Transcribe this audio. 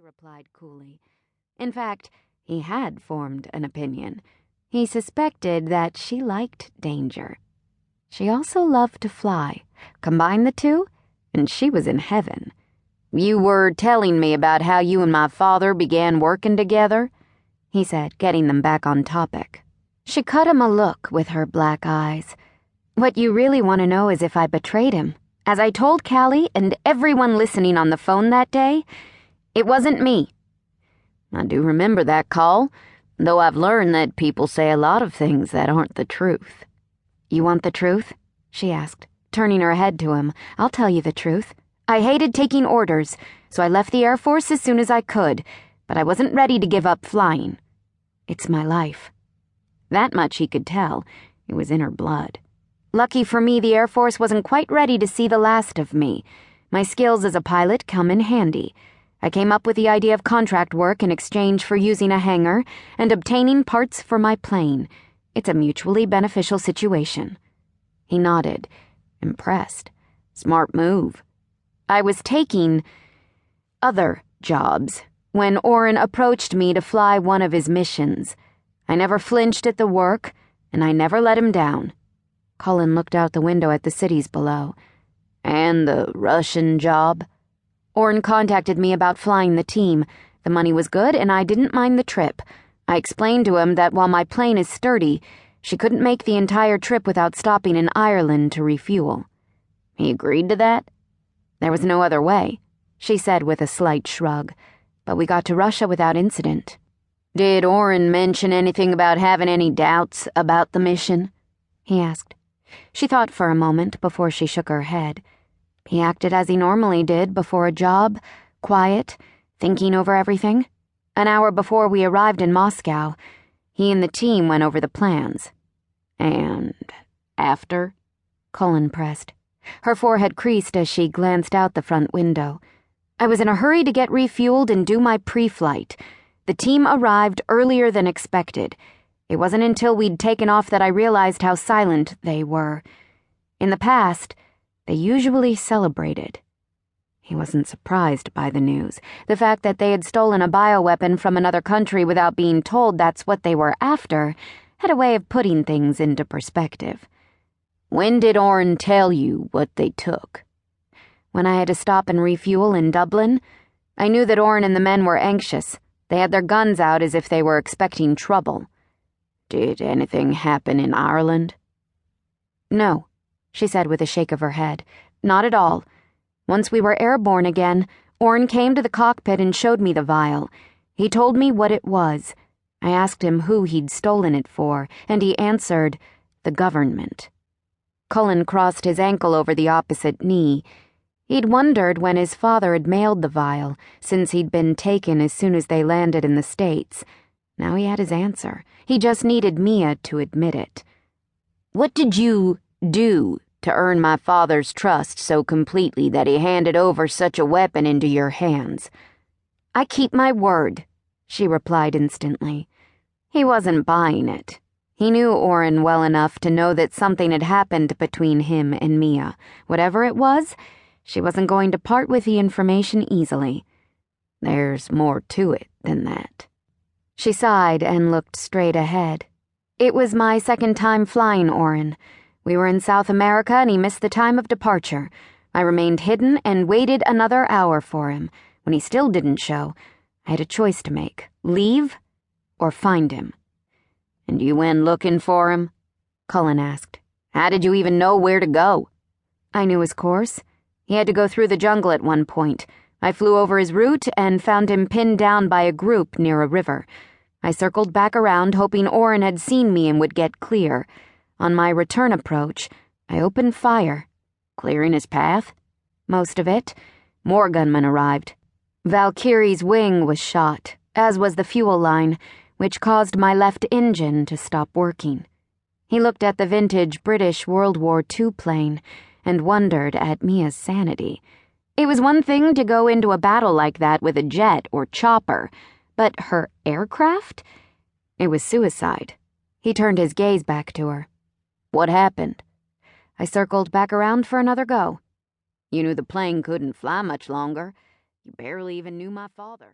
replied coolly. In fact, he had formed an opinion. He suspected that she liked danger. She also loved to fly. Combine the two, and she was in heaven. "You were telling me about how you and my father began working together," he said, getting them back on topic. She cut him a look with her black eyes. "What you really want to know is if I betrayed him. As I told Callie and everyone listening on the phone that day, it wasn't me." "I do remember that call, though I've learned that people say a lot of things that aren't the truth." "You want the truth?" she asked, turning her head to him. "I'll tell you the truth. I hated taking orders, so I left the Air Force as soon as I could, but I wasn't ready to give up flying. It's my life." That much he could tell. It was in her blood. Lucky for me, the Air Force wasn't quite ready to see the last of me. My skills as a pilot come in handy. I came up with the idea of contract work in exchange for using a hangar and obtaining parts for my plane. It's a mutually beneficial situation. He nodded, impressed. Smart move. I was taking other jobs when Orrin approached me to fly one of his missions. I never flinched at the work, and I never let him down. Cullen looked out the window at the cities below. "And the Russian job?" "Orrin contacted me about flying the team. The money was good, and I didn't mind the trip. I explained to him that while my plane is sturdy, she couldn't make the entire trip without stopping in Ireland to refuel." "He agreed to that?" "There was no other way," she said with a slight shrug. "But we got to Russia without incident." "Did Orrin mention anything about having any doubts about the mission?" he asked. She thought for a moment before she shook her head. He acted as he normally did before a job, quiet, thinking over everything. An hour before we arrived in Moscow, he and the team went over the plans. "And after?" Cullen pressed. Her forehead creased as she glanced out the front window. "I was in a hurry to get refueled and do my pre-flight. The team arrived earlier than expected. It wasn't until we'd taken off that I realized how silent they were. In the past, they usually celebrated." He wasn't surprised by the news. The fact that they had stolen a bioweapon from another country without being told that's what they were after had a way of putting things into perspective. "When did Orrin tell you what they took?" "When I had to stop and refuel in Dublin. I knew that Orrin and the men were anxious. They had their guns out as if they were expecting trouble." "Did anything happen in Ireland?" "No," she said with a shake of her head. "Not at all. Once we were airborne again, Orrin came to the cockpit and showed me the vial. He told me what it was. I asked him who he'd stolen it for, and he answered, the government." Cullen crossed his ankle over the opposite knee. He'd wondered when his father had mailed the vial, since he'd been taken as soon as they landed in the States. Now he had his answer. He just needed Mia to admit it. "What did you do to earn my father's trust so completely that he handed over such a weapon into your hands?" "I keep my word," she replied instantly. He wasn't buying it. He knew Orrin well enough to know that something had happened between him and Mia. Whatever it was, she wasn't going to part with the information easily. "There's more to it than that." She sighed and looked straight ahead. "It was my second time flying Orrin. We were in South America and he missed the time of departure. I remained hidden and waited another hour for him. When he still didn't show, I had a choice to make: leave or find him." "And you went looking for him?" Cullen asked. "How did you even know where to go?" "I knew his course. He had to go through the jungle at one point. I flew over his route and found him pinned down by a group near a river. I circled back around, hoping Orrin had seen me and would get clear. On my return approach, I opened fire." "Clearing his path?" "Most of it. More gunmen arrived. Valkyrie's wing was shot, as was the fuel line, which caused my left engine to stop working." He looked at the vintage British World War II plane and wondered at Mia's sanity. It was one thing to go into a battle like that with a jet or chopper, but her aircraft? It was suicide. He turned his gaze back to her. "What happened?" "I circled back around for another go." "You knew the plane couldn't fly much longer. You barely even knew my father."